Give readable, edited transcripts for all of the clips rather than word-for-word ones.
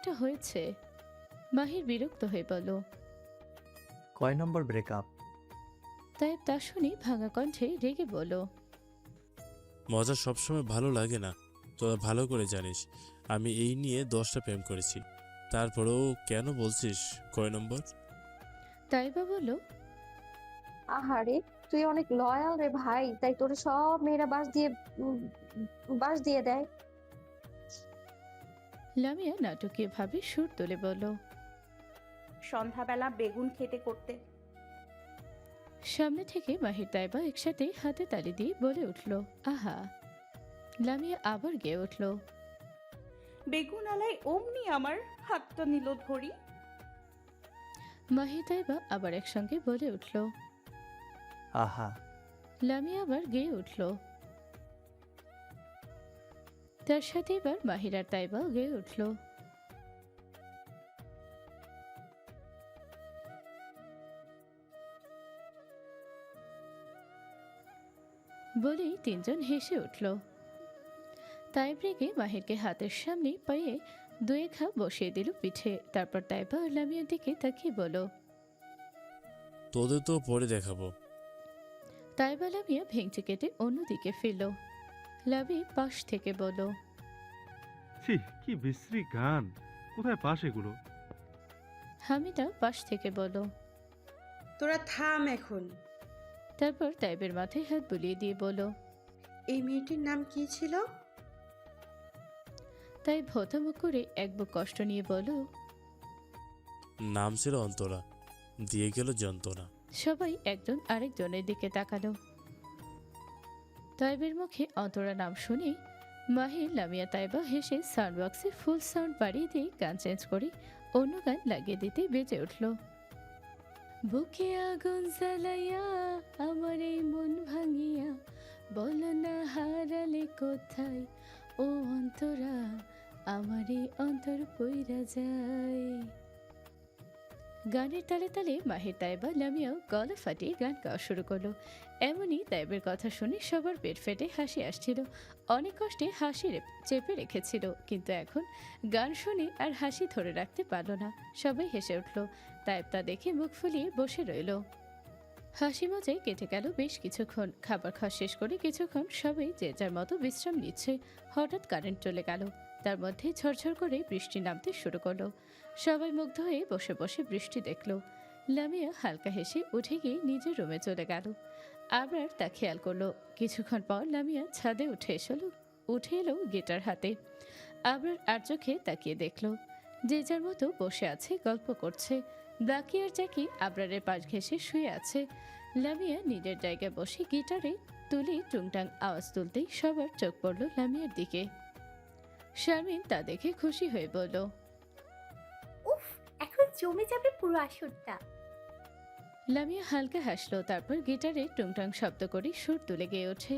একটা হয়েছে। মাহির বিরক্ত হয়ে বলল। কয় নম্বর ব্রেকআপ? তাইব তা শুনে ভাঙা কণ্ঠে রেগে বলল। মজা সবসময় ভালো লাগে না, তোরা ভালো করে জানিস। আমি এই নিয়ে 10টা প্রেম করেছি, তারপরেও কেন বলছিস কয় নম্বর? তাইবা বলল। আহারে, তুই অনেক লয়াল রে ভাই, তাই তোর সব মেয়েরা বাস দিয়ে দেয়। লামিয়া নাটকীয় ভাবে সুর তুলে বলল। সন্ধ্যাবেলা বেগুন খেতে করতে। সামনে থেকে মাহির তাইবা একসাথে হাতে তালি দিয়ে বলে উঠল, আহা। লামিয়া আবার গেয়ে উঠল। বেগুন আলাই অমনি আমার হাতটা নিল ধরি। মাহির তাইবা আবার একসঙ্গে বলে উঠল। আহা। লামিয়া আবার গেয়ে উঠল। তার সাথে এবার মাহির আর তাইবাও গেয়ে উঠল। বলেই তিনজন হেসে উঠল। তাইব রেগে মাহিরকে হাতের সামনে পায়ে দুয়ে ঘা বসিয়ে দিল পিঠে। তারপর তাইবা আর লামিয়ার দিকে তাকিয়ে বলল। তোদের তো পরে দেখাবো। তাইবা লামিয়া ভেঙচি কেটে অন্যদিকে ফিরল। লামি পাশ থেকে বলল। ছি, কি বিশ্রী গান, কোথায় পাস এগুলো? হামিদা পাশ থেকে বলল। তোরা থাম এখন। তারপর তাইবের মাথায় হাত বুলিয়ে দিয়ে বলল। এই মেয়েটির নাম কি ছিল? তাই ভোতামুখ করে এক বুক কষ্ট নিয়ে বলল। নাম ছিল অন্তরা, দিয়ে গেল যন্ত্রণা। সবাই একজন আরেকজনের দিকে তাকালো। তাইবের মুখে অন্তরা নাম শুনে মাহির, লামিয়া, তাইবা হেসে সাউন্ড বক্সে ফুল সাউন্ড বাড়িয়ে দিয়ে গান চেঞ্জ করে অন্য গান লাগিয়ে দিতে বেজে উঠল। বুকে আগুন জ্বালাইয়া আমার এই মন ভাঙিয়া, বলো না হারালে কোথায় ও অন্তরা, আমার এই অন্তর পইরা যায়। গানের তালে তালে মাহির, তাইবা, লামিয়াও গলা ফাটিয়ে গান গাওয়া শুরু করলো। এমনই তাইবের কথা শুনে সবার পেট ফেটে হাসি আসছিল। অনেক কষ্টে হাসি চেপে রেখেছিল, কিন্তু এখন গান শুনে আর হাসি ধরে রাখতে পারল না। সবাই হেসে উঠল। তাইব তা দেখে মুখ ফুলিয়ে বসে রইল। হাসি মজায় কেটে গেল বেশ কিছুক্ষণ। খাবার খাওয়া শেষ করে কিছুক্ষণ সবাই যে যার মতো বিশ্রাম নিচ্ছে। হঠাৎ কারেন্ট চলে গেল। তার মধ্যে ঝরঝর করে বৃষ্টি নামতে শুরু করলো। সবাই মুগ্ধ হয়ে বসে বসে বৃষ্টি দেখল। লামিয়া হালকা হেসে উঠে গিয়ে নিজের রুমে চলে গেল। আবরার তা খেয়াল করলো। কিছুক্ষণ পর লামিয়া ছাদে উঠে এলো গিটার হাতে। আবরার আর চোখে তাকিয়ে দেখল যে যার মতো বসে আছে, গল্প করছে। ব্লাকি আর জ্যাকি আবরারের পাশ ঘেঁষে শুয়ে আছে। লামিয়া নিজের জায়গায় বসে গিটারে তুলে টুংটাং আওয়াজ তুলতেই সবার চোখ পড়ল লামিয়ার দিকে। শারমিন তা দেখে খুশি হয়ে বলল। উফ, এখন জমে যাবে পুরো আসরটা। লামিয়া হালকা হাসলো। তারপর গিটারে টুংটাং শব্দ করে সুর তুলে গেয়ে ওঠে।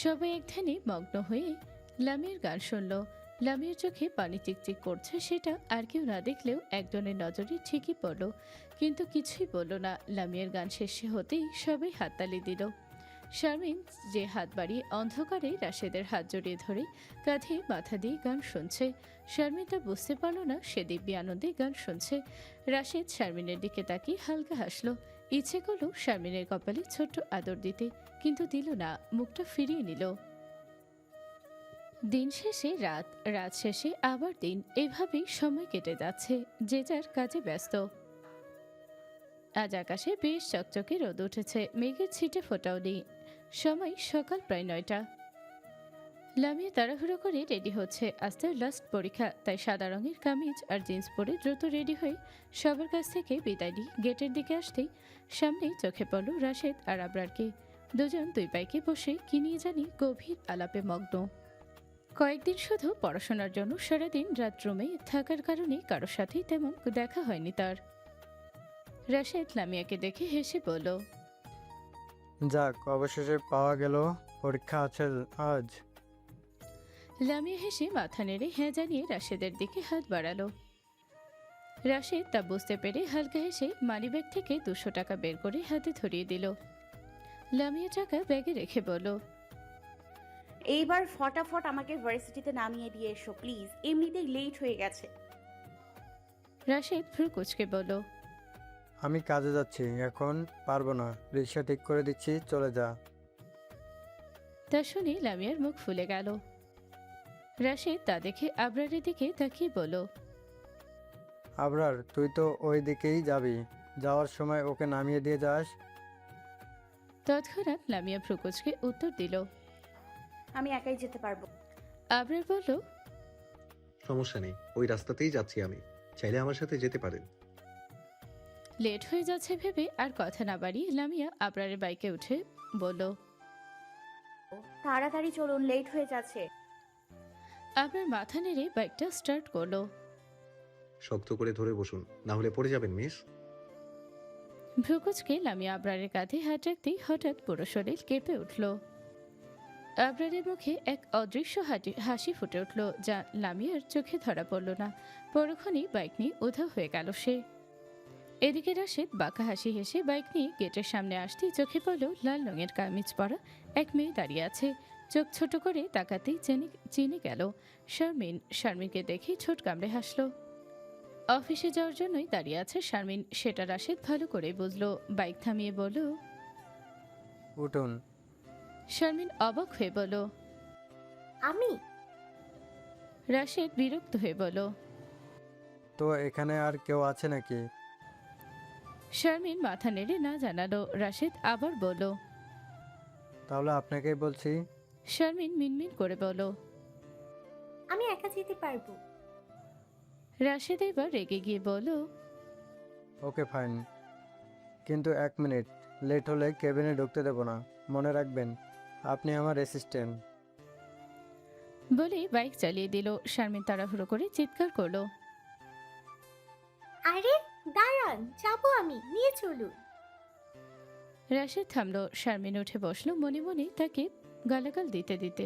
সবাই এক ধ্যানে মগ্ন হয়ে লামিয়ার গান শুনল। লামিয়ার চোখে পানি চিকচিক করছে, সেটা আর কেউ না দেখলেও একজনের নজরে ঠিকই পড়ল, কিন্তু কিছুই বলল না। লামিয়ার গান শেষে হতেই সবাই হাততালি দিল। শারমিন যে হাত বাড়িয়ে অন্ধকারে রাশেদের হাত জড়িয়ে ধরে কাঁধে মাথা দিয়ে গান শুনছে। শারমিন তা বুঝতে পারল না সে দিব্যি আনন্দে গান শুনছে। রাশেদ শারমিনের দিকে তাকিয়ে হালকা হাসলো। ইচ্ছে করল শারমিনের কপালে ছোট্ট আদর দিতে, কিন্তু দিল না, মুখটা ফিরিয়ে নিল। দিন শেষে রাত, রাত শেষে আবার দিন, এভাবেই সময় কেটে যাচ্ছে, যে যার কাজে ব্যস্ত। আজ আকাশে বেশ চকচকে রোদ উঠেছে, মেঘের ছিটে ফোটাও নেই। সময় সকাল প্রায় 9টা। লামিয়া তাড়াহুড়ো করে রেডি হচ্ছে, আজ তার লাস্ট পরীক্ষা, তাই সাদা রঙের কামিজ আর জিন্স পরে দ্রুত রেডি হয়ে সবার কাছ থেকে বিদায় নিয়ে গেটের দিকে আসতেই সামনেই চোখে পড়ল রাশেদ আর আবরারকে। দুজন দুই পাইকে বসে কি নিয়ে জানি গভীর আলাপে মগ্ন। কয়েকদিন শুধু পড়াশোনার জন্য সারাদিন রাত রুমে থাকার কারণে কারোর সাথেই তেমন দেখা হয়নি তার। রাশেদ লামিয়াকে দেখে হেসে বলল, যাক, অবশেষে পাওয়া গেল। পরীক্ষা আছে আজ? লামিয়া হেসে মাথা নেড়ে হ্যাঁ জানিয়ে রাশেদের দিকে হাত বাড়ালো। রাশেদ তা বুঝতে পেরে হালকা হেসে মানিব্যাগ থেকে 200 টাকা বের করে হাতে ধরিয়ে দিল। লামিয়া টাকা ব্যাগে রেখে বলল, এইবার ফটাফট আমাকে ভার্সিটিতে নামিয়ে দিয়ে এসো প্লিজ, এমনিতেই লেট হয়ে গেছে। রাশেদ ভ্রু কুঁচকে বলল, আমি কাজে যাচ্ছি, এখন পারবো না। রিক্সা ঠিক করে দিচ্ছি, চলে যা। তা শুনে লামিয়ার মুখ ফুলে গেল। রাশেদ তা দেখে আবরারের দিকে তাকিয়ে বলল, আবরার, তুই তো ওই দিকেই যাবি, যাওয়ার সময় ওকে নামিয়ে দিয়ে যাস। তৎক্ষণাৎ লামিয়া ভ্রু কুঁচকে উত্তর দিল। আমি একাই যেতে পারবো। আবরার বলল, সমস্যা নেই, ওই রাস্তাতেই যাচ্ছি আমি, চাইলে আমার সাথে যেতে পারেন। লেট হয়ে যাচ্ছে ভেবে আর কথা না বাড়িয়ে লামিয়া আবরারের বাইকে উঠে বলল, তাড়াতাড়ি চলুন, লেট হয়ে যাচ্ছে। আবরার মাথা নেড়ে বাইকটা স্টার্ট করলো। শক্ত করে ধরে বসুন, না হলে পড়ে যাবেন মিস। ভ্রুকুচকে লামিয়া আবরারের কাঁধে হাত রাখতেই হঠাৎ পুরো শরীর কেঁপে উঠল। আবরারের মুখে এক অদৃশ্য হাসি ফুটে উঠল, যা লামিয়ার চোখে ধরা পড়ল না। পরক্ষণেই বাইক নিয়ে উধাও হয়ে গেল সে। এদিকে রাশেদ বাঁকা হাসি হেসে বাইক নিয়ে গেটের সামনে আসতেই চোখে পড়ল লাল রঙের কামিজ পরা এক মেয়ে দাঁড়িয়ে আছে। চোখ ছোট করে তাকাতেই চিনে গেল শারমিন। শারমিনকে দেখেই ছোট কামড়ে হাসল। অফিসে যাওয়ার জন্যই দাঁড়িয়ে আছে শারমিন, সেটা রাশেদ ভালো করে বুঝলো। বাইক থামিয়ে বলল, উঠুন। শারমিন অবাক হয়ে বলল। আমি? রাশেদ বিরক্ত হয়ে বলল, তো এখানে আর কেউ আছে নাকি? শারমিন মাথা নেড়ে না জানালো। রাশেদ আবার বলল, তাহলে আপনাকেই বলছি। শারমিন মিনমিন করে বলল। আমি একা যেতে পারবো। রাশেদ এবার রেগে গিয়ে বলল, ওকে ফাইন, কিন্তু 1 মিনিট লেট হলে কেবিনে ঢুকতে দেব না, মনে রাখবেন আপনি আমার অ্যাসিস্ট্যান্ট। বলে বাইক চালিয়ে দিল। শারমিন তাড়াহুড়ো করে চিৎকার করলো, আরে দাঁড়ান, যাবো আমি, নিয়ে চলুন। রাশেদ থামলো। শারমিন উঠে বসলো, মনে মনে তাকে গালাগাল দিতে দিতে।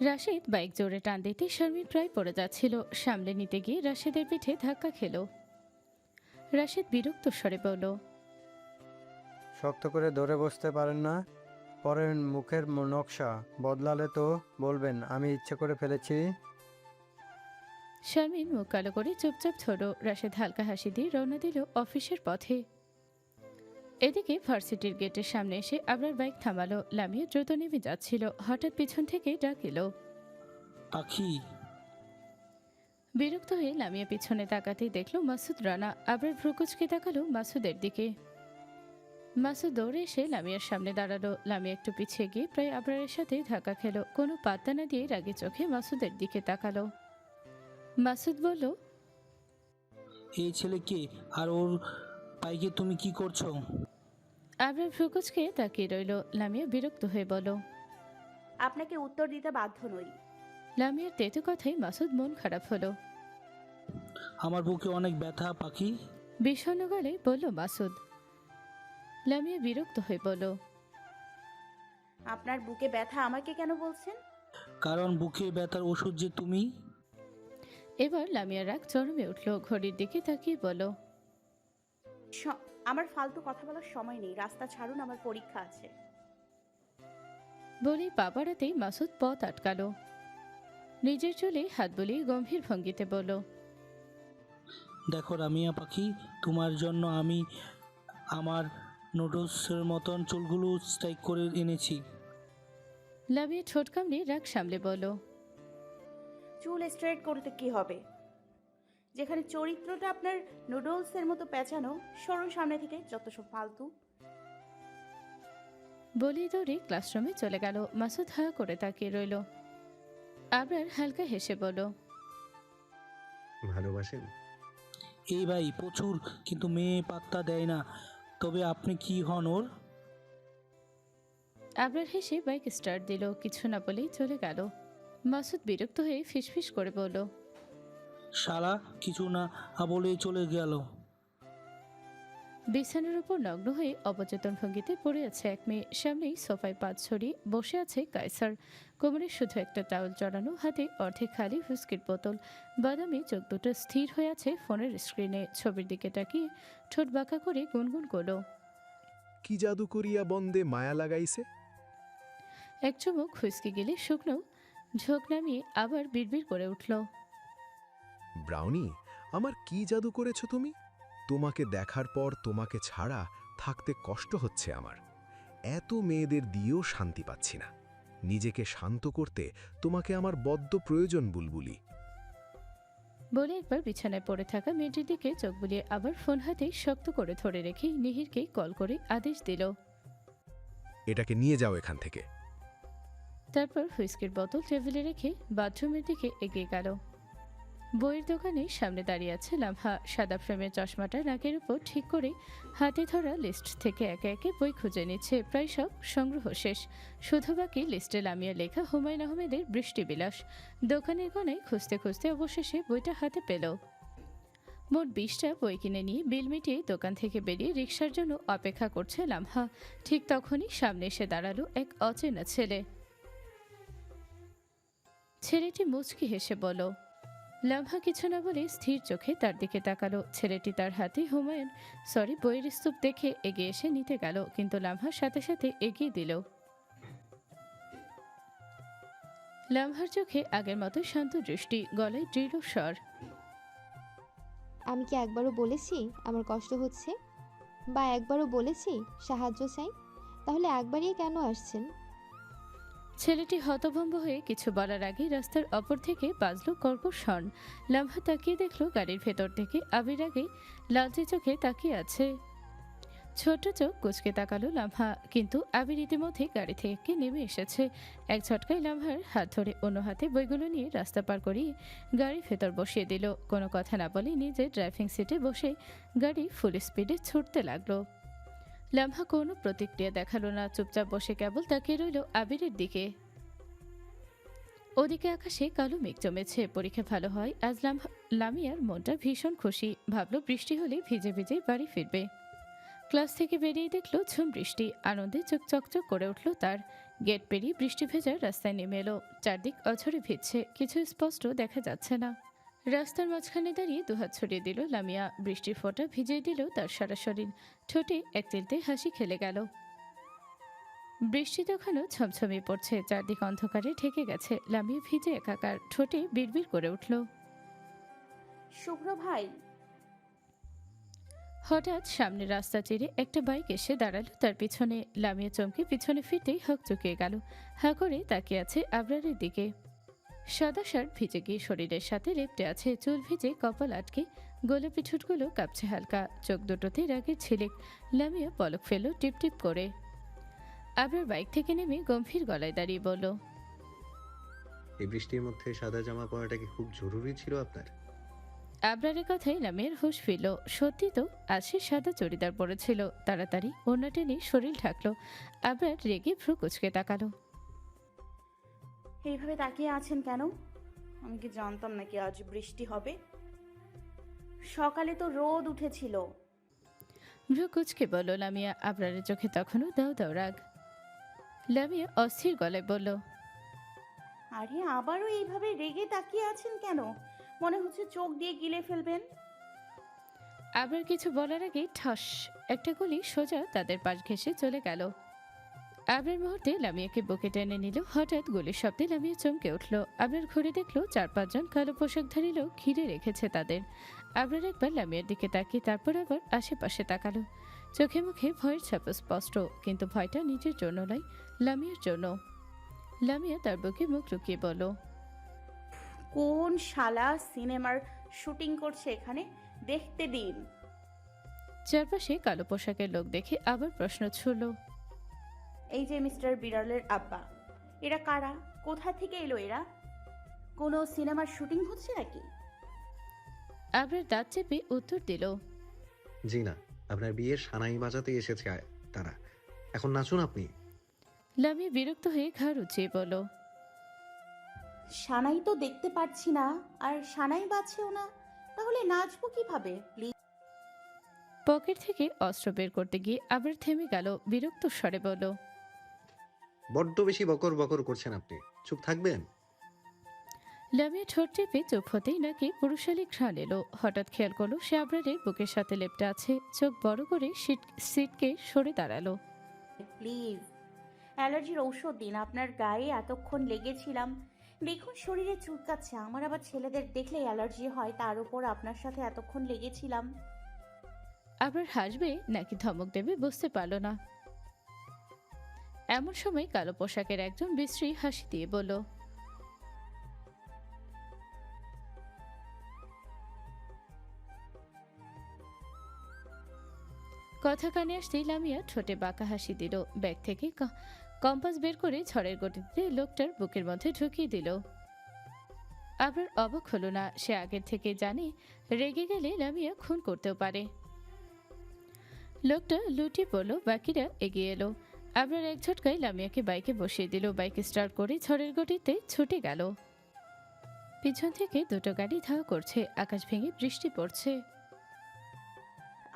রাশেদ বাইক জোরে টান দিতে শারমিন প্রায় পড়ে যাচ্ছিল। সামলে নিতে গিয়ে রাশেদের পিঠে ধাক্কা খেল। রাশেদ বিরক্ত স্বরে বলল, শক্ত করে ধরে বসতে পারেন না? পরের মুখের নকশা বদলালে তো বলবেন আমি ইচ্ছে করে ফেলেছি। শারমিন মুখ কালো করে চুপচাপ ধরো। রাশেদ হালকা হাসি দিয়ে রওনা দিল অফিসের পথে। এদিকে ভার্সিটির গেটের সামনে এসে আবার বাইক থামালো। লামিয়া দ্রুত নেমে যাচ্ছিল। হঠাৎ পিছন থেকে ডাক এলো, পাখি। বিরক্ত হয়ে লামিয়া পিছনে তাকাতেই দেখলো মাসুদ রানা। আবার ভ্রুকুচকে তাকালো মাসুদের দিকে। মাসুদ দৌড়ে এসে লামিয়ার সামনে দাঁড়ালো। লামিয়া একটু পিছিয়ে গিয়ে প্রায় আবরারের সাথে ধাক্কা খেলো। কোনো পাত্তা না দিয়ে রাগে চোখে মাসুদের দিকে তাকালো। মাসুদ বলল, এই ছেলে কে, আর ওর পাইকে তুমি কি করছো? আবরার ভ্রুকুচকে তাকিয়ে রইল। লামিয়া বিরক্ত হয়ে বলল, আপনাকে উত্তর দিতে বাধ্য নই। লামিয়ার তেতো কথায় মাসুদ মন খারাপ হলো। আমার বুকে অনেক ব্যথা পাখি। বিষণ্ণ গলে বলল মাসুদ। লামিয়া বিরক্ত হয়ে বলল, আপনার বুকে ব্যথা আমাকে কেন বলছেন? কারণ বুকে ব্যথার ওষুধ যে তুমি। এবার লামিয়ার রাগ চরমে উঠল। ঘড়ির দিকে তাকিয়ে বলল, আমার ফালতু কথা বলার সময় নেই, রাস্তা ছাড়ুন, আমার পরীক্ষা আছে। বলে পা বাড়াতেই মাসুদ পথ আটকালো। নিজের চুলে হাত বুলিয়ে গম্ভীর ভঙ্গিতে বলল, দেখো রামিয়া পাখি, তোমার জন্য আমি আমার নুডলসের মতন চুলগুলো স্ট্রাইক করে এনেছি। লামিয়া ঠোঁট কামড়ে রাগ সামলে বলল, চুল স্ট্রেট করতে কি হবে? যেখানে চরিত্রটা আপনার নুডলসের মতো পেঁচানো, সরুন সামনে থেকে, যত সব ফালতু। বলে দৌড়ে ক্লাসরুমে চলে গেল। মাসুদ হা করে তাকিয়ে রইল। আবরার হালকা হেসে বলল, ভালোবাসেন? এই ভাই প্রচুর, কিন্তু মেয়ে পাত্তা দেয় না। তবে আপনি কি হন ওর? আবরার হেসে বাইক স্টার্ট দিল। কিছু না বলেই চলে গেল। মাসুদ বিরক্ত হয়ে ফিসফিস করে বলল, শালা কিছু না বলে চলে গেল। বিছানার উপর নগ্ন হয়ে অবচেতন ভঙ্গিতে পড়ে আছে এক মেয়ে। সামনেই সোফায় পাত ছড়িয়ে বসে আছে কায়সার। কোমরে শুধু একটা টাওয়েল জড়ানো, হাতে অর্ধেক খালি হুইস্কির বোতল। বাদামি চোখ দুটো স্থির হয়ে আছে ফোনের স্ক্রিনে। ছবির দিকে তাকিয়ে ঠোঁট বাঁকা করে গুনগুন করল, কি জাদু করিয়া বন্দে মায়া লাগাইছে। এক চুমুক হুইস্কি গেলে শুকনো ঝোঁক নামিয়ে আবার বিড়বিড় করে উঠল, ব্রাউনি, আমার কি জাদু করেছ তুমি? তোমাকে দেখার পর তোমাকে ছাড়া থাকতে কষ্ট হচ্ছে আমার। এত মেয়েদের দিয়েও শান্তি পাচ্ছি না। নিজেকে শান্ত করতে তোমাকে আমার বড্ড প্রয়োজন বুলবুলি। বলে একবার বিছানায় পড়ে থাকা মেয়েটির দিকে চোখ বুলিয়ে আবার ফোন হাতে শক্ত করে ধরে রেখে নিহিরকে কল করে আদেশ দিল। এটাকে নিয়ে যাও এখান থেকে। তারপর হুইস্কির বোতল টেবিলে রেখে বাথরুমের দিকে এগিয়ে গেল। বইয়ের দোকানের সামনে দাঁড়িয়ে আছে লামহা। সাদা ফ্রেমের চশমাটা নাকের উপর ঠিক করে হাতে ধরা লিস্ট থেকে একে একে বই খুঁজে নিচ্ছে। প্রায় সব সংগ্রহ শেষ, শুধু বাকি লিস্টে লামিয়া লেখা হুমায়ুন আহমেদের বৃষ্টিবিলাস। দোকানের কোনায় খুঁজতে খুঁজতে অবশেষে বইটা হাতে পেল। মোট 20টা বই কিনে নিয়ে বিল মিটিয়ে দোকান থেকে বেরিয়ে রিকশার জন্য অপেক্ষা করছে লামহা। ঠিক তখনই সামনে এসে দাঁড়ালো এক অচেনা ছেলে। ছেলেটি মুচকি হেসে বলল। লামহা কিছু না বলে স্থির চোখে তার দিকে তাকালো। ছেলেটি তার হাতে বইয়ের স্তূপ দেখে এগিয়ে এসে নিতে গেল, কিন্তু লামহার সাথে সাথে এগিয়ে দিল। লামহার চোখে আগের মতো শান্ত দৃষ্টি, গলায় দৃঢ় স্বর। আমি কি একবারও বলেছি আমার কষ্ট হচ্ছে, বা একবারও বলেছি সাহায্য চাই? তাহলে একবারই কেন আসছেন? ছেলেটি হতভম্ব হয়ে কিছু বলার আগে রাস্তার অপর থেকে বাজলো কর্কশ হর্ন। লামহা তাকিয়ে দেখলো গাড়ির ভেতর থেকে আবির আগে লালচে চোখে তাকিয়ে আছে। ছোট চোখ কুচকে তাকালো লামহা, কিন্তু আবির ইতিমধ্যে গাড়ি থেকে নেমে এসেছে। এক ঝটকায় লামহার হাত ধরে অন্য হাতে বইগুলো নিয়ে রাস্তা পার করিয়ে গাড়ির ভেতর বসিয়ে দিল। কোনো কথা না বলে নিজে ড্রাইভিং সিটে বসে গাড়ি ফুল স্পিডে ছুটতে লাগলো। লামহা কোনো প্রতিক্রিয়া দেখালো না, চুপচাপ বসে কেবল তাকিয়ে রইল আবিরের দিকে। ওদিকে আকাশে কালো মেঘ জমেছে। পরীক্ষা ভালো হয় আজ। লামিয়ার মনটা ভীষণ খুশি, ভাবলো বৃষ্টি হলে ভিজে ভিজে বাড়ি ফিরবে। ক্লাস থেকে বেরিয়ে দেখলো ঝুম বৃষ্টি। আনন্দে চোখ চকচক করে উঠল তার। গেট পেরিয়ে বৃষ্টি ভেজা রাস্তায় নেমে এলো। চারদিক অঝরে ভিজছে, কিছু স্পষ্ট দেখা যাচ্ছে না। রাস্তার মাঝখানে দাঁড়িয়ে দুহাত ছড়িয়ে দিল লামিয়া। বৃষ্টির ফোঁটা ভিজিয়ে দিল তার সারা শরীর। ঠোঁটে এক চিলতে হাসি খেলে গেল। বৃষ্টি তখনও ছমছমিয়ে পড়ছে, চারদিক অন্ধকারে ঢেকে গেছে। লামিয়া ভিজে একাকার, ঠোঁটে বিড়বিড় করে উঠল, শুভ্র ভাই। হঠাৎ সামনে রাস্তা চিরে একটা বাইক এসে দাঁড়ালো তার পিছনে। লামিয়া চমকে পিছনে ফিরতেই হক চুকিয়ে গেল। হা করে তাকিয়ে আছে আবরারের দিকে। সাদা শার্ট ভিজে গিয়ে শরীরের সাথে লেপ্টে আছে, চুল ভিজে কপাল আটকে, গোলাপি ঠোঁটগুলো কাঁপছে হালকা, চোখ দুটোতে রাগের ছিলিক। লামিয়া পলক ফেলল টিপ টিপ করে। আবরার বাইক থেকে নেমে গম্ভীর গলায় দাঁড়িয়ে বলল, এই বৃষ্টির মধ্যে সাদা জামা পরাটা কি খুব জরুরি ছিল আপনার? আবরারের কথায় লামিয়ার হুঁশ ফিরল। সত্যি তো, আজ সে সাদা চড়িদার পরেছিল। তাড়াতাড়ি ওড়না টেনে শরীর ঢাকলো। আবরার রেগে ভ্রু কুচকে তাকালো। এইভাবে তাকিয়ে আছেন কেন? আমি কি জানতাম নাকি আজ বৃষ্টি হবে? সকালে তো রোদ উঠেছিল। ভ্রু কুচকে বলল লামিয়া। আবরারের চোখে তখনও দাও দাও রাগ। লামিয়া অস্থির গলায় বলল, আরে আবারও এইভাবে রেগে তাকিয়ে আছেন কেন? মনে হচ্ছে চোখ দিয়ে গিলে ফেলবেন। আবরার কিছু বলার আগেই ঠাস একটা গুলি সোজা তাদের পাশ ঘেঁষে চলে গেল। আবরার মুহূর্তে লামিয়াকে বুকে টেনে নিল। হঠাৎ গুলির শব্দে লামিয়া চমকে উঠল। আবরার ঘুরে দেখলো 4-5 জন কালো পোশাকধারী লোক ঘিরে রেখেছে তাদের। আবরার একবার লামিয়ার দিকে তাকিয়ে তারপর আবার আশেপাশে তাকালো। চোখে মুখে ভয়ের ছাপ স্পষ্ট, কিন্তু ভয়টা নিজের জন্য নয়, লামিয়ার জন্য। লামিয়া তার বুকে মুখ লুকিয়ে বলল, কোন শালা সিনেমার শুটিং করছে এখানে? দেখতে দিন। চারপাশে কালো পোশাকের লোক দেখে আবার প্রশ্ন ছুড়ল, এই যে মিস্টার বিড়ালের আব্বা, এরা কারা? কোথা থেকে এলো এরা? কোনো সিনেমার শুটিং হচ্ছে নাকি? আবরার দাঁত চেপে উত্তর দিল, জি না, আপনার বিয়ের সানাই বাজাতে এসেছে তারা। এখন নাচুন আপনি। লামিয়া বিরক্ত হয়ে ঘাড় উঁচিয়ে বলল, সানাই তো দেখতে পাচ্ছি না, আর সানাই বাজছেও না, তাহলে নাচবো কিভাবে? প্লিজ। পকেট থেকে অস্ত্র বের করতে গিয়ে আবার থেমে গেল, বিরক্ত স্বরে বলল, বড্ড বেশি বকর বকর করছেন আপনি, চুপ থাকবেন? লামিয়া ঠোঁট চেপে চুপ হতেই নাকি পুরুষালী ঘ্রাণ এলো। হঠাৎ খেয়াল করলো সে আবরারের বুকের সাথে লেপটে আছে। চোখ বড় করে সিটকে সরে দাঁড়ালো। প্লিজ অ্যালার্জির ঔষধ দিন, আপনার গায়ে এতক্ষণ লেগেছিলাম, দেখুন শরীরে চুলকাচ্ছে। আমার আবার ছেলেদের দেখলেই অ্যালার্জি হয়, তার উপর আপনার সাথে এতক্ষণ লেগেছিলাম। আবার হাসবে নাকি ধমক দেবে বুঝতে পারল না। এমন সময় কালো পোশাকের একজন বিশ্রী হাসি দিয়ে বলল, কথা কানে আসতেই লামিয়া ঠোঁটে বাঁকা হাসি দিল। ব্যাগ থেকে কম্পাস বের করে ঝড়ের গতিতে লোকটার বুকের মধ্যে ঢুকিয়ে দিল। আবার অবাক হলো না, সে আগের থেকে জানে রেগে গেলে লামিয়া খুন করতেও পারে। লোকটা লুটিয়ে পড়ল, বাকিরা এগিয়ে এলো। আবার এক ঝটকায় লামিয়াকে বাইকে বসিয়ে দিল। বাইকে স্টার্ট করে ঝড়ের গতিতে ছুটে গেল। পিছন থেকে দুটো গাড়ি ধাওয়া করছে, আকাশ ভেঙে বৃষ্টি পড়ছে।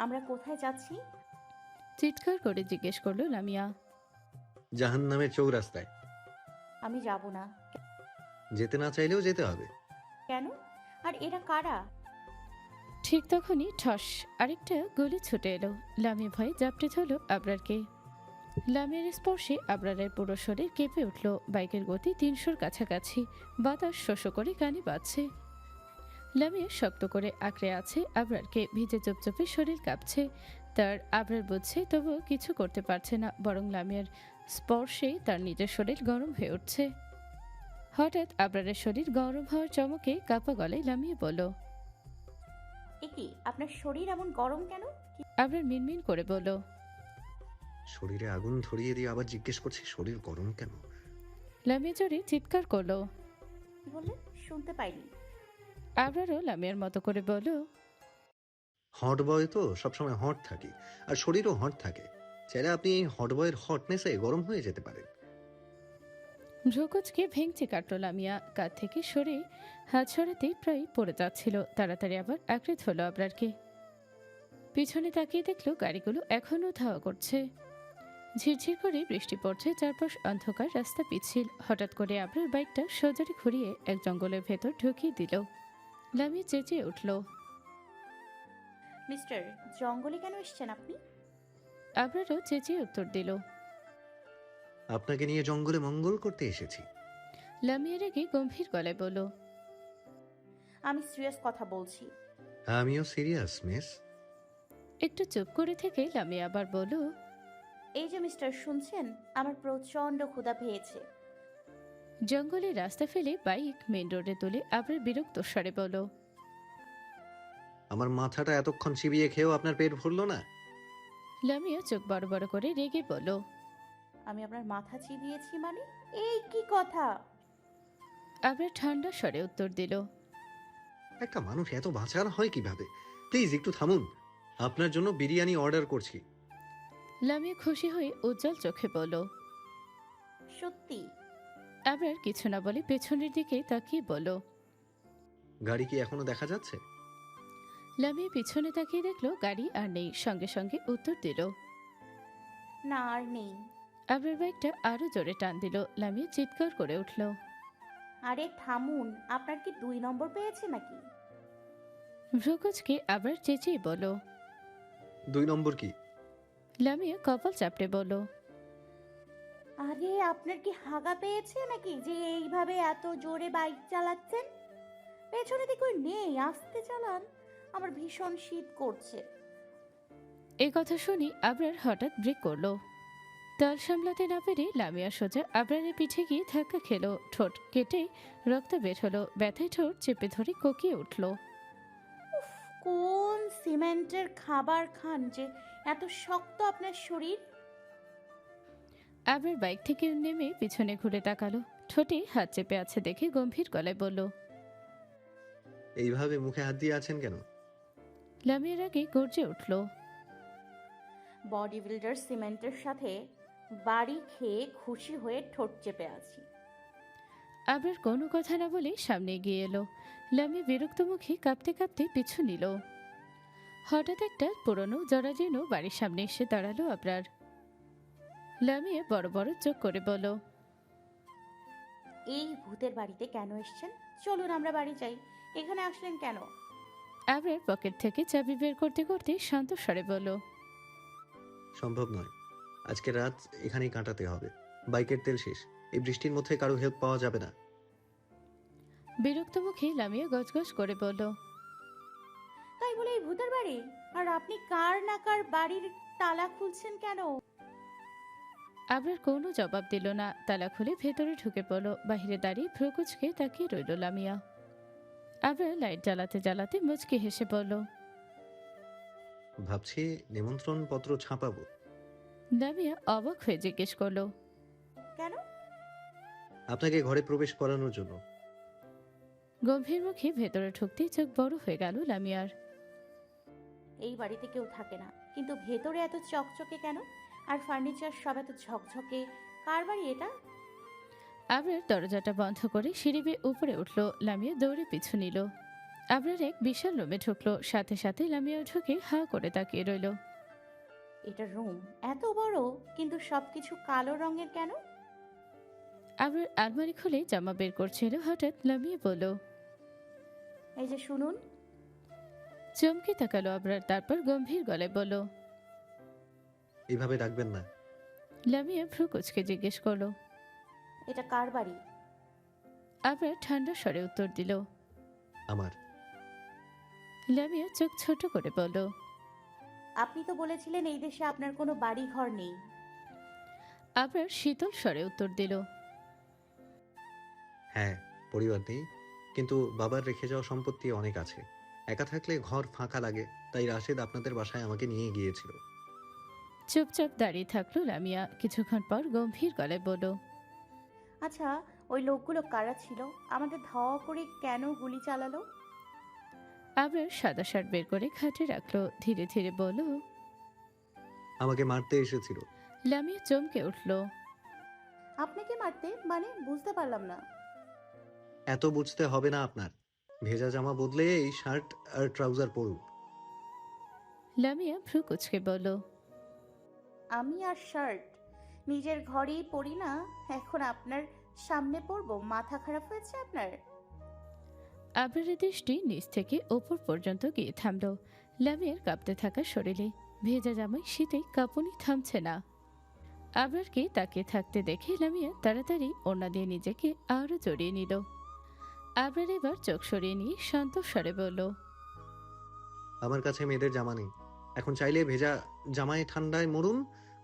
আমরা কোথায় যাচ্ছি? চিৎকার করে জিজ্ঞেস করলো লামিয়া। জাহান্নামের চৌরাস্তায়। আমি যাব না। যেতে না চাইলেও যেতে হবে। কেন? আর এরা কারা? ঠিক তখনই ঠস আরেকটা গুলি ছুটে এলো। লামিয়া ভয়ে জাপটে ধরল আবরারকে। লামিয়ার স্পর্শে আবরারের পুরো শরীর কেঁপে উঠল। বাইকের গতি ৩০০-র কাছাকাছি, বাতাস শোষ করে কানে বাজছে। লামিয়া শক্ত করে আঁকড়ে আছে আবরারকে, ভিজে চুপচুপে শরীর কাঁপছে তার। আবরার বুঝছে, তবুও কিছু করতে পারছে না, বরং লামিয়ার স্পর্শে তার নিজের শরীর গরম হয়ে উঠছে। হঠাৎ আবরারের শরীর গরম হওয়ার চমকে কাঁপা গলায় লামিয়া বলল, একি আপনার শরীর এমন গরম কেন? আবরার মিনমিন করে বলল, শরীরে আগুন ধরিয়ে দিয়ে আবার জিজ্ঞেস করছি শরীর গরম কেন? লামিয়া জোরে চিৎকার করলো। কি বললেন? শুনতে পাইনি। আবরারও লামিয়ার মতো করে বলল, হট বয় তো সবসময় হট থাকি, আর শরীরও হট থাকে। চাইলে আপনি এই হট বয়ের হটনেসে গরম হয়ে যেতে পারেন। ভ্রুকুচকে ভেঙচি কাটল লামিয়া। কাঁধ থেকে সরে হাত সরাতেই প্রায় পড়ে যাচ্ছিল। তাড়াতাড়ি আবার আঁকড়ে ধরল আবরারকে। পিছনে তাকিয়ে দেখলো গাড়িগুলো এখনও ধাওয়া করছে। ঝিরঝির করে বৃষ্টি পড়ছে, চারপাশ অন্ধকার, রাস্তা পিচ্ছিল। হঠাৎ করে আবরার বাইকটা সোজারি ঘুরিয়ে এক জঙ্গলের ভেতর ঢুকিয়ে দিল। লামিয়া চেঁচিয়ে উঠল। মিস্টার, জঙ্গলে কেন এসেছেন আপনি? আবরারও চেঁচিয়ে উত্তর দিল। আপনাকে নিয়ে জঙ্গলে মঙ্গল করতে এসেছি। লামিয়া রেগে গম্ভীর গলায় বলল, আমি সিরিয়াস কথা বলছি। আমিও সিরিয়াস মিস। একটু চুপ করে থেকে লামিয়া আবার বলল, এই যে মিস্টার, শুনছেন? আমার প্রচন্ড ক্ষুধা পেয়েছে। জঙ্গলে রাস্তা ফেলে বাইক মেন রোডে তুলে আবরার বিরক্ত স্বরে বলল, আমার মাথাটা এতক্ষণ চিবিয়ে খেয়েও আপনার পেট ভরলো না? লামিয়া চোখ বড় বড় করে রেগে বলল, আমি আপনার মাথা চিবিয়েছি মানে? এই কি কথা? আবরার ঠান্ডা স্বরে উত্তর দিল, একটা মানুষ এত বাঁচার হয় কিভাবে? প্লিজ একটু থামুন, আপনার জন্য বিরিয়ানি অর্ডার করছি। লামিয়া খুশি হয়ে উজ্জ্বল চোখে বলল। সত্যি? আবরার কিছু না বলে পেছনের দিকে তাকিয়ে বলল, গাড়ি কি এখনো দেখা যাচ্ছে? লামিয়া পিছনে তাকিয়ে দেখলো গাড়ি আর নেই। সঙ্গে সঙ্গে উত্তর দিল, না, আর নেই। আবরার বাইকটা আরো জোরে টান দিল। লামিয়া চিৎকার করে উঠল, আরে থামুন, আপনার কি 2 নম্বর পেয়েছে নাকি? ভ্রুকুচকে আবার চেঁচিয়ে বলল, 2 নম্বর কি? লামিয়া কপাল চাপড়ে বলল, আরে আপনার কি হাগা পেয়েছে নাকি যে এইভাবে এত জোরে বাইক চালাচ্ছেন? পেছনে দিকে নেই, আস্তে চালান, আমার ভীষণ শীত করছে। এই কথা শুনি আবরার হঠাৎ ব্রেক করলো। তাল সামলাতে না পেরে লামিয়া সোজা আবরারের পিঠে গিয়ে ধাক্কা খেলো। ঠোঁট কেটে রক্ত বের হলো। ব্যথায় ঠোঁট চেপে ধরে কোকিয়ে উঠল। উফ, কোন সিমেন্টের খাবার খান যে এত শক্ত আপনার শরীর? আবরার বাইক থেকে নেমে পিছনে ঘুরে তাকালো। ঠোঁটে হাত চেপে আছে দেখে গম্ভীর গলায় বলল, এইভাবে মুখে হাত দিয়ে আছেন কেন? লামিয়ার আগে গর্জে উঠল, বডি বিল্ডার সিমেন্টের সাথে বাড়ি খেয়ে খুশি হয়ে ঠোঁট চেপে আছি। আবরার কোনো কথা না বলে সামনে এগিয়ে এলো। লামিয়া বিরক্ত মুখে কাঁপতে কাঁপতে পিছু নিল। হঠাৎ একটা পুরনো জরাজীর্ণ বাড়ির সামনে এসে দাঁড়ালো আবরার। লামিয়া বড় বড় চোখ করে বলল, এই ভূতের বাড়িতে কেন এসেছেন? চলুন আমরা বাড়ি যাই। এখানে আসলেন কেন? আবরার পকেট থেকে চাবি বের করতে করতে শান্ত স্বরে বলল, সম্ভব নয়, আজকে রাত এখানেই কাটাতে হবে। বাইকের তেল শেষ, এই বৃষ্টির মধ্যে কারো হেল্প পাওয়া যাবে না। বিরক্ত মুখে লামিয়া গজগজ করে বলল, তাই বলে এই ভূতের বাড়ি? আর আপনি কার না কার বাড়ির তালা খুলছেন কেন? আবরার কোনো জবাব দিল না। তালা খুলে ভেতরে ঢুকে পড়ল। বাহিরে দাঁড়িয়ে ভ্রুকুচকে তাকিয়ে রইল লামিয়া। আবরার লাইট জ্বালাতে জ্বালাতে মুচকি হেসে বলল, ভাবছি নিমন্ত্রণ পত্র ছাপাবো। লামিয়া অবাক হয়ে জিজ্ঞেস করলো, কেন? আপনাকে ঘরে প্রবেশ করানোর জন্য। গম্ভীর মুখে ভেতরে ঢুকতেই চোখ বড় হয়ে গেল লামিয়ার। এই বাড়িতে কেউ থাকে না, কিন্তু ভেতরে এত চকচকে কেন? আর ফার্নিচার সব এত ঝকঝকে। কার বাড়ি এটা? আবরার দরজাটা বন্ধ করে সিঁড়ি বেয়ে উপরে উঠল। লামিয়া দৌড়ে পিছু নিল। আবরার এক বিশাল রুমে ঢুকলো। সাথে সাথে লামিয়াও ঢুকে হা করে তাকিয়ে রইল। এটা রুম এত বড়, কিন্তু সবকিছু কালো রঙের কেন? আবরার আলমারি খুলে জামা বের করছিল। হঠাৎ লামিয়া বলল, এই যে শুনুন। চমকে তাকালো আবরার, তারপর গম্ভীর গলায় বলল, এইভাবে ডাকবেন না। লামিয়া ভ্রু কুচকে জিজ্ঞেস করলো, এটা কার বাড়ি? আবরার ঠান্ডা স্বরে উত্তর দিল, আমার। লামিয়া চোখ ছোট করে বলল, আপনি তো বলেছিলেন এই দেশে আপনার কোনো বাড়ি ঘর নেই। আবরার শীতল স্বরে উত্তর দিল, হ্যাঁ, পরিবার নেই, কিন্তু বাবার রেখে যাওয়া সম্পত্তি অনেক আছে। একা থাকলে ঘর ফাঁকা লাগে, তাই রাশেদ আপনাদের বাসায় আমাকে নিয়ে গিয়েছিল। চুপচাপ দাঁড়িয়ে থাকলো লামিয়া। কিছুক্ষণ পর গম্ভীর গলায় বলল, আচ্ছা, ওই লোকগুলো কারা ছিল? আমাদের ধাওয়া করে কেন গুলি চালালো? আবরার সাদা শার্ট বের করে খাটে রাখলো। ধীরে ধীরে বলল, আমাকে মারতে এসেছিল। লামিয়া চমকে উঠল। আপনাকে মারতে? মানে বুঝতে পারলাম না। এত বুঝতে হবে না আপনার। ভেজা জামা বদলে এই শার্ট আর ট্রাউজার পরুন। লামিয়া ভ্রু কুচকে বলল, আমি আর শার্ট নিজের ঘরেই পরি না, এখন আপনার সামনে পরবো? মাথা খারাপ হয়েছে আপনার? আবরারের দৃষ্টি নিচ থেকে ওপর পর্যন্ত গিয়ে থামল। লামিয়ার কাঁপতে থাকা শরীরে ভেজা জামায় শীতে কাঁপুনি থামছে না। আবরারকে তাকিয়ে থাকতে দেখে লামিয়া তাড়াতাড়ি ওড়না দিয়ে নিজেকে আরো জড়িয়ে নিল। আবরার এবার চোখ সরিয়ে নিয়ে শান্ত স্বরে বলল, আমার কাছে মেয়েদের জামা নেই। এখন চাইলে ভেজা জামায় ঠান্ডায় মরুন,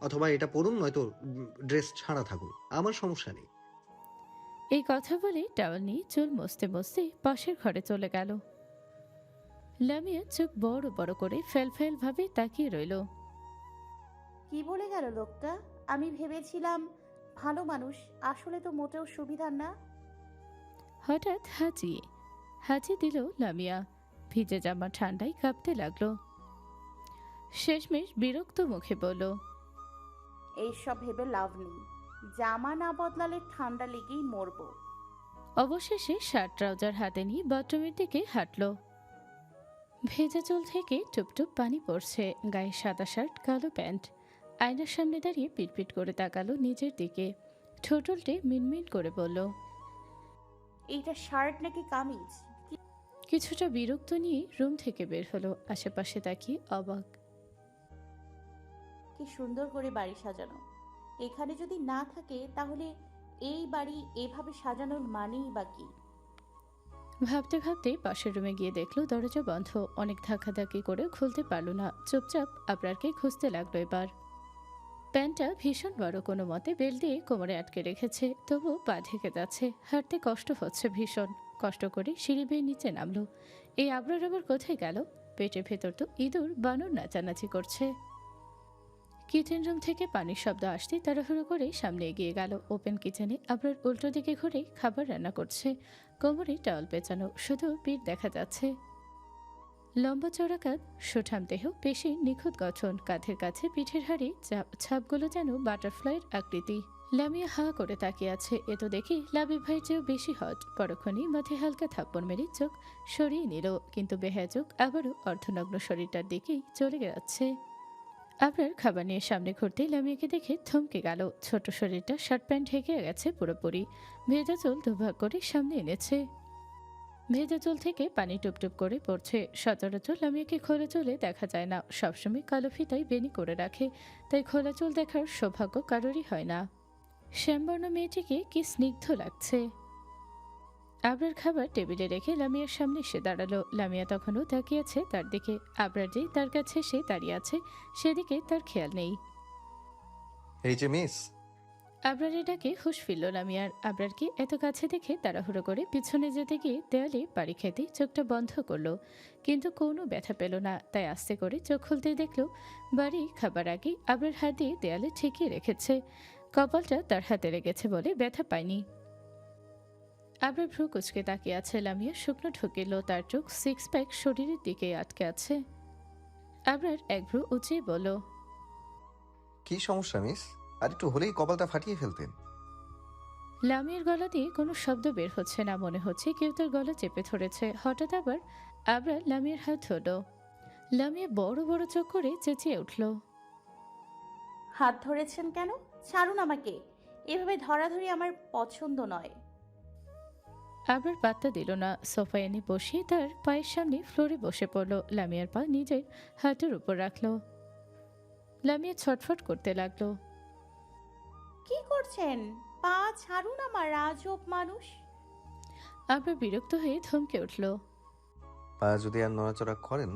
অথবা এটা পরুন, নয়তো ড্রেস ছাড়া থাকুন, আমার সমস্যা নেই। এই কথা বলে টাওয়াল নিয়ে চুল মুছতে মুছতে পাশের ঘরে চলে গেল। লামিয়া চোখ বড় বড় করে ফেল ভাবে তাকিয়ে রইল। কি বলে গেল লোকটা? আমি ভেবেছিলাম ভালো মানুষ, আসলে তো মোটেও সুবিধার না। হঠাৎ হাঁচি দিল লামিয়া। ভিজে জামা ঠান্ডায় কাঁপতে লাগলো। শেষমেশ বিরক্ত মুখে বলল, এইসব ভেবে লাভ নেই, জামা না বদলালে ঠান্ডা লেগেই মরবো। অবশেষে শার্ট ট্রাউজার হাতে নিয়ে বাথরুমের দিকে হাঁটল। ভেজা চুল থেকে টুপটুপ পানি পড়ছে। গায়ে সাদা শার্ট, কালো প্যান্ট। আয়নার সামনে দাঁড়িয়ে পিটপিট করে তাকালো নিজের দিকে। ঠোঁট উল্টে মিনমিন করে বলল, এইটা শার্ট নাকি কামিজ? কিছুটা বিরক্ত নিয়ে রুম থেকে বের হলো। আশেপাশে তাকিয়ে অবাক। কি সুন্দর করে বাড়ি সাজানো। এখানে যদি না থাকে তাহলে এই বাড়ি এভাবে সাজানোর মানেই বা কি? ভাবতে ভাবতে পাশের রুমে গিয়ে দেখলো দরজা বন্ধ। অনেক ধাক্কাধাক্কি করেও খুলতে পারল না। চুপচাপ আবরারকে খুঁজতে লাগলো এবার। প্যান্টটা ভীষণ বড়, কোনো মতে বেল্ট দিয়ে কোমরে আটকে রেখেছে, তবু পা ঢেকে যাচ্ছে। হাঁটতে কষ্ট হচ্ছে ভীষণ। কষ্ট করে সিঁড়ি বেয়ে নিচে নামলো। এই আবরার আবার কোথায় গেল? পেটের ভেতর তো ইঁদুর বানর নাচানাচি করছে। কিচেন রুম থেকে পানির শব্দ আসতে তাড়াহুড়ো করে সামনে এগিয়ে গেল। ওপেন কিচেনে আবরার উল্টো দিকে ঘুরে খাবার রান্না করছে। কোমরে টাওয়াল পেঁচানো, শুধু পিঠ দেখা যাচ্ছে। লম্বা চড়া কাঁধ, সুঠাম দেহ, পেশি নিখুঁত গঠন। কাঁধের কাছে পিঠের হাড়ি ছাপগুলো যেন বাটারফ্লাইয়ের আকৃতি। লামিয়া হা করে তাকিয়ে আছে। এ তো দেখি লাবিব ভাইয়ের চেয়েও বেশি হট। পরক্ষণেই মাথায় হালকা থাপ্পড় মেরে চোখ সরিয়ে নিল, কিন্তু বেহায়া চোখ আবারও অর্ধনগ্ন শরীরটার দিকেই চলে যাচ্ছে। আবরার খাবার নিয়ে সামনে ঘুরতেই লামিয়াকে দেখে থমকে গেল। ছোট শরীরটা শার্ট প্যান্ট ঢেকে গেছে পুরোপুরি। ভেজা চুল দুভাগ করে সামনে এনেছে। ভেজা চুল থেকে পানি টুপটুপ করে পড়ছে। সচরাচর লামিয়াকে খোলা চুলে দেখা যায় না, সবসময় কালো ফিতায় বেনি করে রাখে, তাই খোলা চুল দেখার সৌভাগ্য কারোরই হয় না। শ্যামবর্ণ মেয়েটিকে কি স্নিগ্ধ লাগছে। আবরার খাবার টেবিলে রেখে লামিয়ার সামনে এসে দাঁড়ালো। লামিয়া তখনও তাকিয়ে আছে তার দিকে। আবরার যেই তার কাছে সে দাঁড়িয়ে আছে, সেদিকে তার খেয়াল নেই। এই যে মিস। আবরারের ডাকে হুঁশ ফিরল লামিয়ার। আবরারকে এত কাছে দেখে তাড়াহুড়ো করে পিছনে যেতে গিয়ে দেয়ালে পাড়ি খেতে চোখটা বন্ধ করলো, কিন্তু কোনো ব্যথা পেল না। তাই আস্তে করে চোখ খুলতেই দেখলো বাড়ি খাবার আগেই আবরার হাত দিয়ে দেয়ালে ঠেকিয়ে রেখেছে। কপালটা তার হাতে লেগেছে বলে ব্যথা পায়নি। আবরার ভ্রু কুচকে তাকিয়ে আছে। লামিয়া শুকনো ঢুকিল, তার চোখ সিক্স প্যাক শরীরের দিকে আটকে আছে। আবরার এক ভ্রু উঁচিয়ে বলল, কি সমস্যা মিস? আর একটু হলেই কপালটা ফাটিয়ে ফেলতেন। লামিয়ার গলা দিয়ে কোনো শব্দ বের হচ্ছে না, মনে হচ্ছে কেউ তার গলা চেপে ধরেছে। হঠাৎ আবার আবরার লামিয়ার হাত ধরল। লামিয়া বড় বড় চোখ করে চেঁচিয়ে উঠল, হাত ধরেছেন কেন? ছাড়ুন আমাকে, এভাবে ধরাধরি আমার পছন্দ নয়। আবরার পাত্তা দিল না। সোফায় এনে বসিয়ে তার পায়ের সামনে ফ্লোরে বসে পড়ল। লামিয়ার পা নিজের হাঁটুর উপর রাখল। লামিয়া ছটফট করতে লাগলো। কি করছেন? পা ছাড়ুন আমার, আজব মানুষ। আবরার বিরক্ত হয়ে থমকে উঠল। পা যদি আর নড়াচড়া করেন,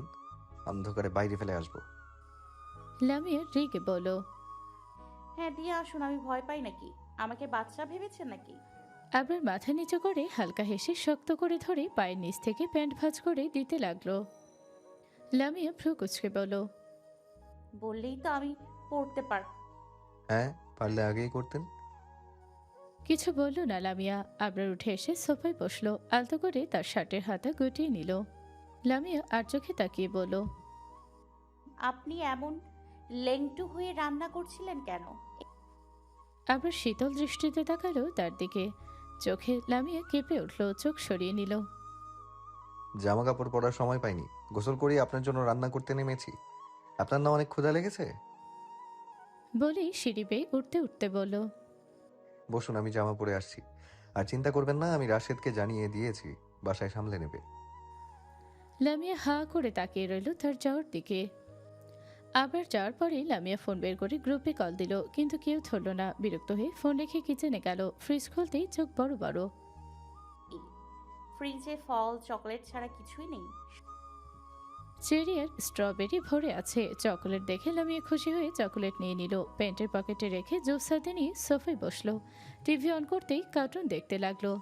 অন্ধকারে বাইরে ফেলে আসবো। লামিয়া রেগে বলল, হ্যাঁ দিয়ে আসুন, আমি ভয় পাই নাকি? আমাকে বাচ্চা ভেবেছেন নাকি? আবরার মাথা নিচু করে হালকা হেসে শক্ত করে ধরে পায়ের নিচ থেকে প্যান্ট ভাঁজ করে দিতে লাগলো। লামিয়া ভ্রু কুচকে বলল, বললেই তো আমি পড়তে পার। হ্যাঁ, পারলে আগেই করতেন। কিছু বলল না লামিয়া। আবরার উঠে এসে সোফায় বসলো, আলতো করে তার শার্টের হাতা গুটিয়ে নিল। লামিয়া আর চোখে তাকিয়ে বলল, আপনি এমন লেংটু হয়ে রান্না করছিলেন কেন? আবার শীতল দৃষ্টিতে তাকালো তার দিকে। চোখে লামিয়া কেঁপে উঠল, চোখ সরিয়ে নিল। জামা কাপড় পরার সময় পাইনি, গোসল করে আপনার জন্য রান্না করতে নেমেছি। আপনার না অনেক ক্ষুধা লেগেছে? বলেই সিঁড়ি বেয়ে উঠতে উঠতে বলল, বসুন, আমি জামা পরে আসছি। আর চিন্তা করবেন না, আমি রাশেদকে জানিয়ে দিয়েছি, বাসায় সামলে নেবে। লামিয়া হা করে তাকিয়ে রইল তার যাওয়ার দিকে। আবার যাওয়ার পরে লামিয়া ফোন বের করে গ্রুপে কল দিল, কিন্তু কেউ ধরল না। বিরক্ত হয়ে ফোন রেখে কিচেনে গেল। ফ্রিজ খুলতেই চোখ বড় বড়। ফ্রিজে ফল চকলেট ছাড়া কিছুই নেই। চেরি আর স্ট্রবেরি ভরে আছে। চকোলেট দেখে লামিয়া খুশি হয়ে চকোলেট নিয়ে নিল। প্যান্টের পকেটে রেখে জুস হাতে নিয়ে সোফায় বসলো। টিভি অন করতেই কার্টুন দেখতে লাগলো।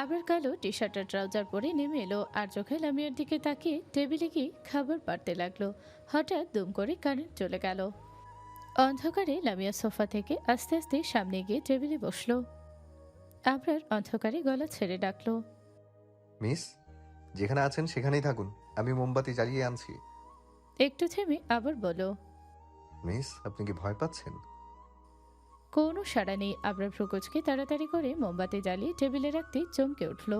আবার কালো টি শার্ট আর ট্রাউজার পরে নেমে এলো, আর চোখে লামিয়ার দিকে তাকিয়ে টেবিলে গিয়ে খাবার পাড়তে লাগলো। হঠাৎ দুম করে কারেন্ট চলে গেল। অন্ধকারে লামিয়া সোফা থেকে আস্তে আস্তে সামনে গিয়ে টেবিলে বসলো। আবরার অন্ধকারে গলা ছেড়ে ডাকলো, মিস, যেখানে আছেন সেখানেই থাকুন, আমি মোমবাতি জ্বালিয়ে আনছি। একটু থেমে আবার বলো, মিস, আপনি কি ভয় পাচ্ছেন? কোনো সাড়া নেই। আবরার ভ্রুকুচকে তাড়াতাড়ি করে মোমবাতি জ্বালিয়ে টেবিলে রাখতে চমকে উঠল।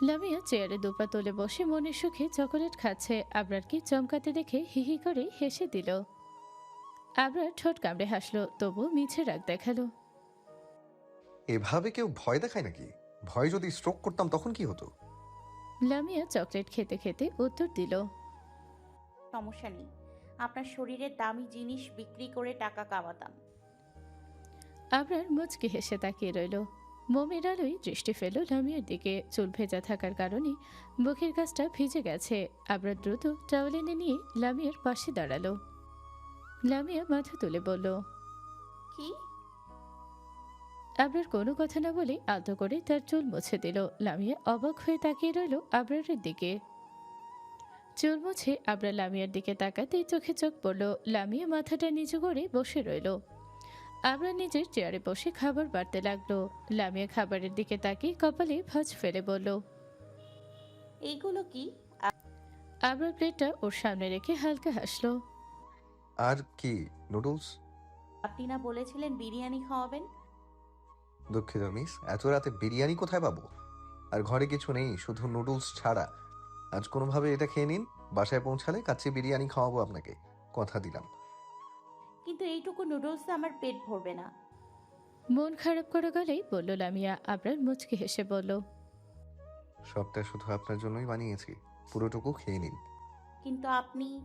লামিয়া চেয়ারে দুপা তুলে বসে মনের সুখে চকোলেট খাচ্ছে। আবরারকে চমকাতে দেখে হিহি করে হেসে দিল। আবরার ঠোঁট কামড়ে হাসলো, তবু মিছে রাগ দেখালো। এভাবে কেউ ভয় দেখায় নাকি? ভয় যদি স্ট্রোক করতাম তখন কি হতো? লামিয়া চকলেট খেতে খেতে উত্তর দিল, সমস্যা নেই, আপনার শরীরের দামি জিনিস বিক্রি করে টাকা কামাতাম। আবরার মুচকি হেসে তাকিয়ে রইল। মোমের আলোয় দৃষ্টি ফেল লামিয়ার দিকে। চুল ভেজা থাকার কারণে বুকের কাছটা ভিজে গেছে। আবরার দ্রুত টাওয়েল এনে নিয়ে লামিয়ার পাশে দাঁড়ালো। লামিয়া মাথা তুলে বলল, কি? আবরার কোনো কথা না বলে আলতো করে তার চুল মুছে দিল। লামিয়া অবাক হয়ে তাকিয়ে রইল আবরারের দিকে। চুল মুছে আবরার লামিয়ার দিকে তাকাতেই চোখে চোখ পড়ল। লামিয়া মাথাটা নিচু করে বসে রইল। আবরার নিজের চেয়ারে বসে খাবার বাড়তে লাগলো। লামিয়া খাবারের দিকে তাকিয়ে কপালে ভাঁজ ফেলে বলল, এইগুলো কি? আবরার প্লেটটা ওর সামনে রেখে হালকা হাসলো। আর কি, নুডলস? আপনি না বলেছিলেন বিরিয়ানি খাওয়াবেন? দুঃখিত মিস, এত রাতে বিরিয়ানি কোথায় পাবো? আর ঘরে কিছু নেই, শুধু নুডলস ছাড়া। আজ কোনোভাবে এটা খেয়ে নিন, বাসায় পৌঁছালে কাচ্চি বিরিয়ানি খাওয়াবো আপনাকে, কথা দিলাম। কিন্তু এইটুকু নুডলসে আমার পেট ভরবে না। মন খারাপ করে গেলেই বলল লামিয়া। আবরার মুচকি হেসে বলল, সবটা শুধু আপনার জন্যই বানিয়েছি, পুরোটুকু খেয়ে নিন। কিন্তু আপনি